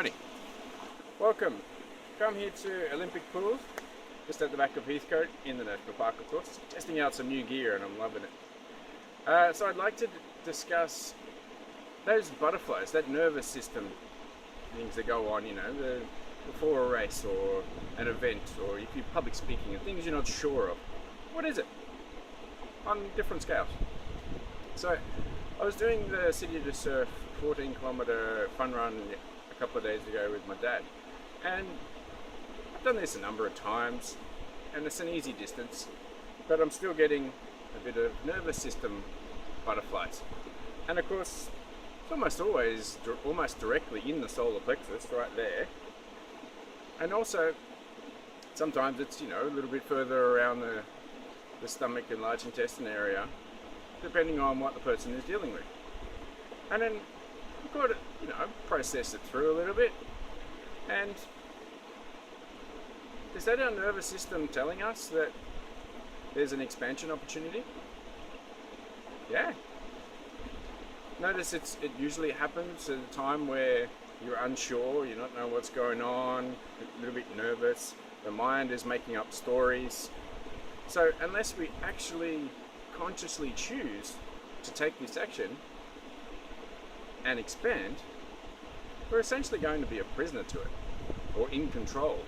Tony. Welcome. Come here to Olympic Pools, just at the back of Heathcote in the National Park, of course. Testing out some new gear and I'm loving it. So I'd like to discuss those butterflies, that nervous system things that go on, before a race or an event, or if you're public speaking and things you're not sure of. What is it? On different scales. So I was doing the City to Surf 14-kilometer fun run a couple of days ago with my dad, and I've done this a number of times and it's an easy distance, but I'm still getting a bit of nervous system butterflies. And of course it's almost always almost directly in the solar plexus right there, and also sometimes it's a little bit further around the stomach and large intestine area, depending on what the person is dealing with. And then you've got to process it through a little bit. And is that our nervous system telling us that there's an expansion opportunity? Yeah. Notice it usually happens at a time where you're unsure, you don't know what's going on, a little bit nervous, the mind is making up stories. So unless we actually consciously choose to take this action and expand, we're essentially going to be a prisoner to it, or in control,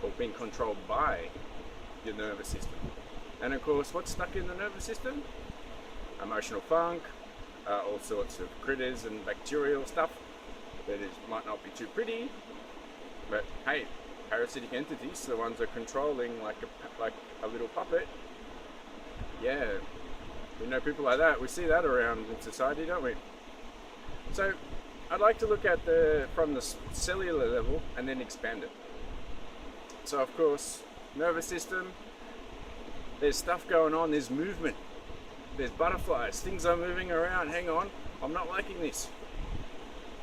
or being controlled by your nervous system. And of course, what's stuck in the nervous system? Emotional funk, all sorts of critters and bacterial stuff that might not be too pretty, but hey, parasitic entities, the ones that are controlling like a little puppet. Yeah, we know people like that. We see that around in society, don't we? So I'd like to look at from the cellular level and then expand it. So of course, nervous system, there's stuff going on, there's movement, there's butterflies, things are moving around. Hang on, I'm not liking this.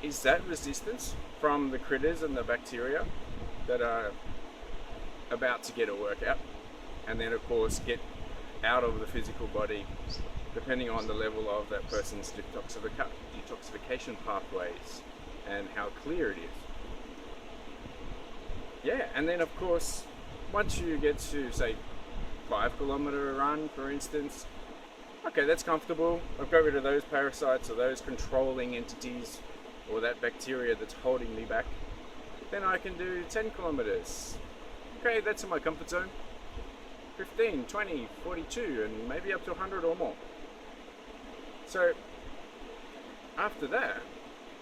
Is that resistance from the critters and the bacteria that are about to get a workout, and then of course get out of the physical body, depending on the level of that person's detoxification pathways and how clear it is. Yeah, and then of course, once you get to say 5-kilometer run, for instance, okay, that's comfortable. I've got rid of those parasites or those controlling entities or that bacteria that's holding me back. Then I can do 10 kilometers. Okay, that's in my comfort zone. 15, 20, 42, and maybe up to 100 or more. So after that,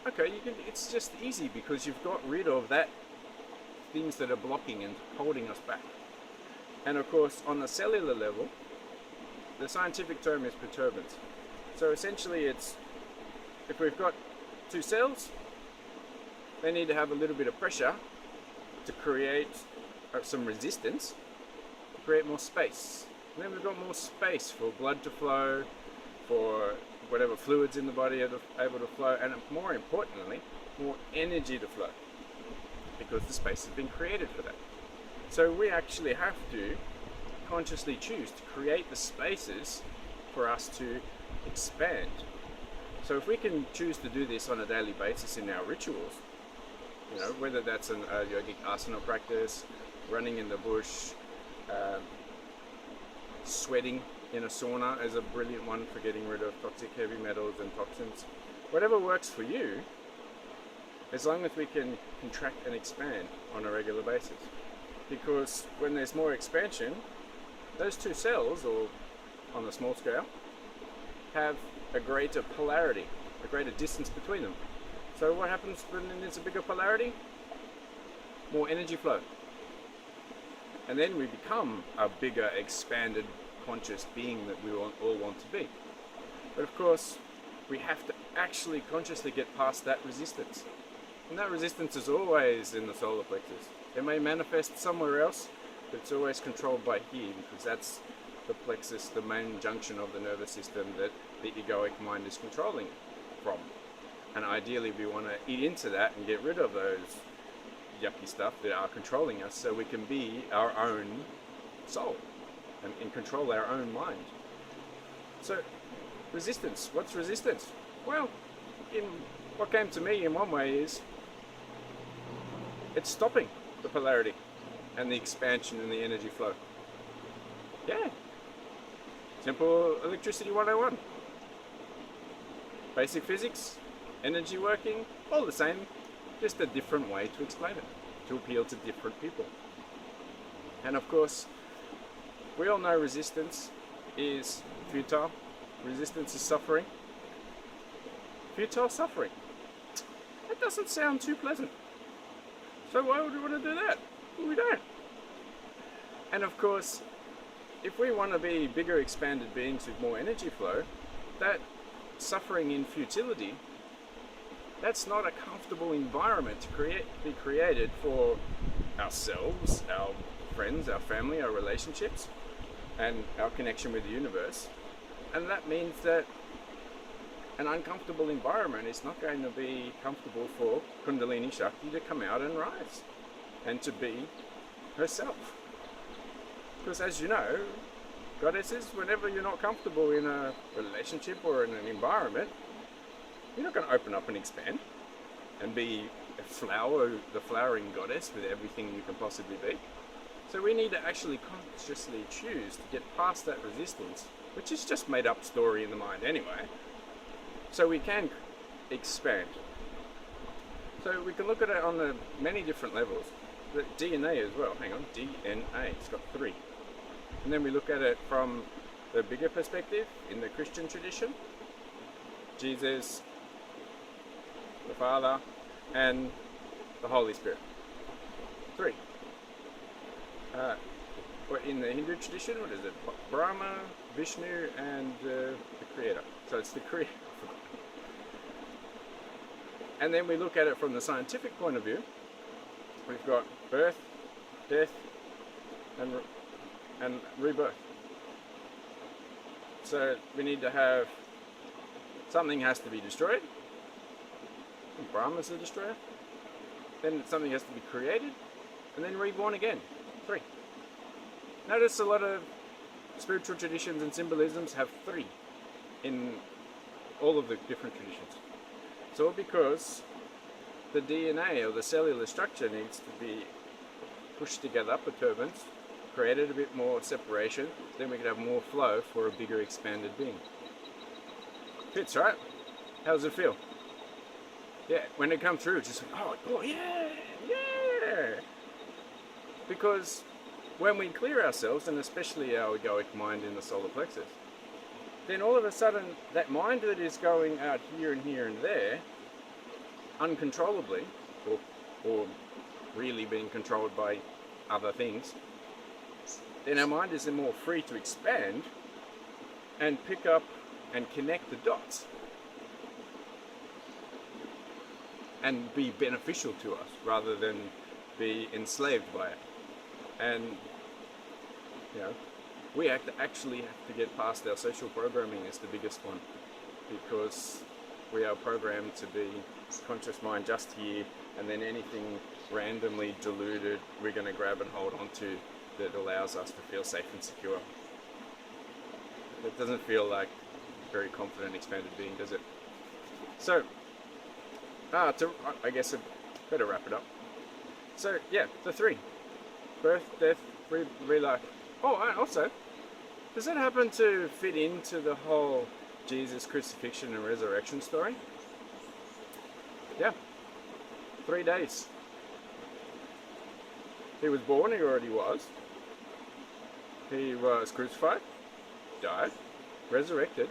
okay, it's just easy because you've got rid of that things that are blocking and holding us back. And of course, on the cellular level, the scientific term is perturbance. So essentially it's, if we've got two cells, they need to have a little bit of pressure to create some resistance, to create more space. And then we've got more space for blood to flow, for whatever fluids in the body are able to flow, and more importantly, more energy to flow, because the space has been created for that. So we actually have to consciously choose to create the spaces for us to expand. So if we can choose to do this on a daily basis in our rituals, whether that's a yogic asana practice, running in the bush, sweating in a sauna is a brilliant one for getting rid of toxic heavy metals and toxins. Whatever works for you, as long as we can contract and expand on a regular basis. Because when there's more expansion, those two cells, or on the small scale, have a greater polarity, a greater distance between them. So what happens when there's a bigger polarity? More energy flow. And then we become a bigger, expanded, conscious being that we all want to be. But of course, we have to actually consciously get past that resistance. And that resistance is always in the solar plexus. It may manifest somewhere else, but it's always controlled by here, because that's the plexus, the main junction of the nervous system that the egoic mind is controlling from. And ideally we want to eat into that and get rid of those yucky stuff that are controlling us, so we can be our own soul and control our own mind. So resistance, what's resistance? Well, what came to me in one way is It's stopping the polarity and the expansion and the energy flow. Yeah. Simple electricity 101. Basic physics, energy working, all the same, just a different way to explain it, to appeal to different people. And of course, we all know resistance is futile. Resistance is suffering. Futile suffering. That doesn't sound too pleasant. So why would we want to do that? Well, we don't. And of course, if we want to be bigger expanded beings with more energy flow, that suffering in futility, that's not a comfortable environment to be created for ourselves, our friends, our family, our relationships, and our connection with the universe. And that means that an uncomfortable environment is not going to be comfortable for Kundalini Shakti to come out and rise and to be herself. Because as you know, goddesses, whenever you're not comfortable in a relationship or in an environment, you're not going to open up and expand and be a flower, the flowering goddess with everything you can possibly be. So we need to actually consciously choose to get past that resistance, which is just made up story in the mind anyway, so we can expand. So we can look at it on the many different levels. The DNA as well, hang on, DNA, it's got 3. And then we look at it from the bigger perspective in the Christian tradition. Jesus, the Father, and the Holy Spirit. 3. In the Hindu tradition, what is it? Brahma, Vishnu, and the Creator. So it's the Creator. And then we look at it from the scientific point of view. We've got birth, death, and rebirth. So we need to have, something has to be destroyed. Brahma's the destroyer. Then something has to be created, and then reborn again. 3. Notice a lot of spiritual traditions and symbolisms have 3 in all of the different traditions. It's all because the DNA or the cellular structure needs to be pushed together, perturbance, created a bit more separation, then we can have more flow for a bigger expanded being. Fits, right? How does it feel? Yeah, when it comes through, it's just like, oh yeah, yeah. Because when we clear ourselves, and especially our egoic mind in the solar plexus, then all of a sudden that mind that is going out here and here and there, uncontrollably, or really being controlled by other things, then our mind is then more free to expand and pick up and connect the dots and be beneficial to us rather than be enslaved by it. And we actually have to get past our social programming is the biggest one, because we are programmed to be conscious mind just here, and then anything randomly deluded we're going to grab and hold on to that allows us to feel safe and secure. It doesn't feel like a very confident, expanded being, does it? So, I guess I better wrap it up. So, yeah, the 3. Birth, death, rebirth. Oh, and also, does that happen to fit into the whole Jesus crucifixion and resurrection story? Yeah. 3 days. He was born, he already was. He was crucified, died, resurrected,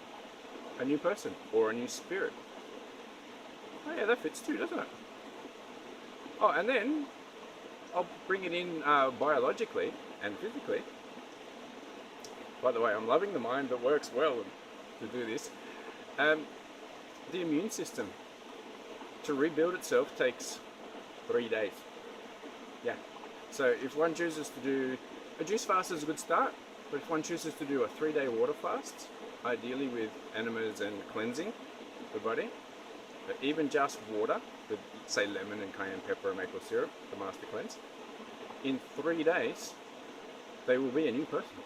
a new person, or a new spirit. Oh yeah, that fits too, doesn't it? Oh, and then I'll bring it in biologically and physically. By the way, I'm loving the mind that works well to do this. The immune system, to rebuild itself, takes 3 days. Yeah. So if one chooses to do a juice fast is a good start, but if one chooses to do a 3-day water fast, ideally with enemas and cleansing the body, but even just water with, say, lemon and cayenne pepper and maple syrup, the master cleanse, in 3 days, they will be a new person.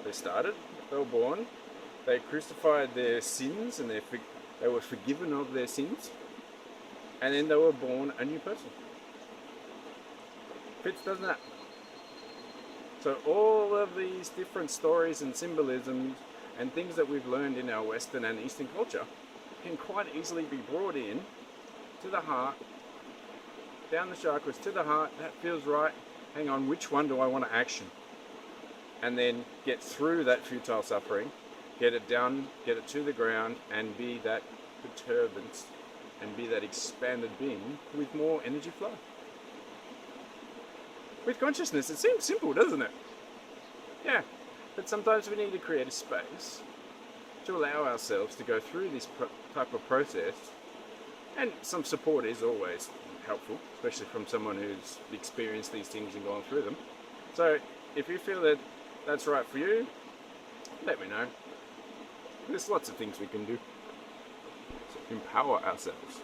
They started, they were born, they crucified their sins, and they were forgiven of their sins. and then they were born a new person. Fits, doesn't it? So all of these different stories and symbolisms and things that we've learned in our Western and Eastern culture can quite easily be brought in to the heart, down the chakras to the heart. That feels right. Hang on, which one do I want to action? And then get through that futile suffering, get it down, get it to the ground, and be that perturbance and be that expanded being with more energy flow. With consciousness, it seems simple, doesn't it? Yeah, but sometimes we need to create a space to allow ourselves to go through this type of process, and some support is always helpful, especially from someone who's experienced these things and gone through them. So if you feel that that's right for you, let me know. There's lots of things we can do to empower ourselves.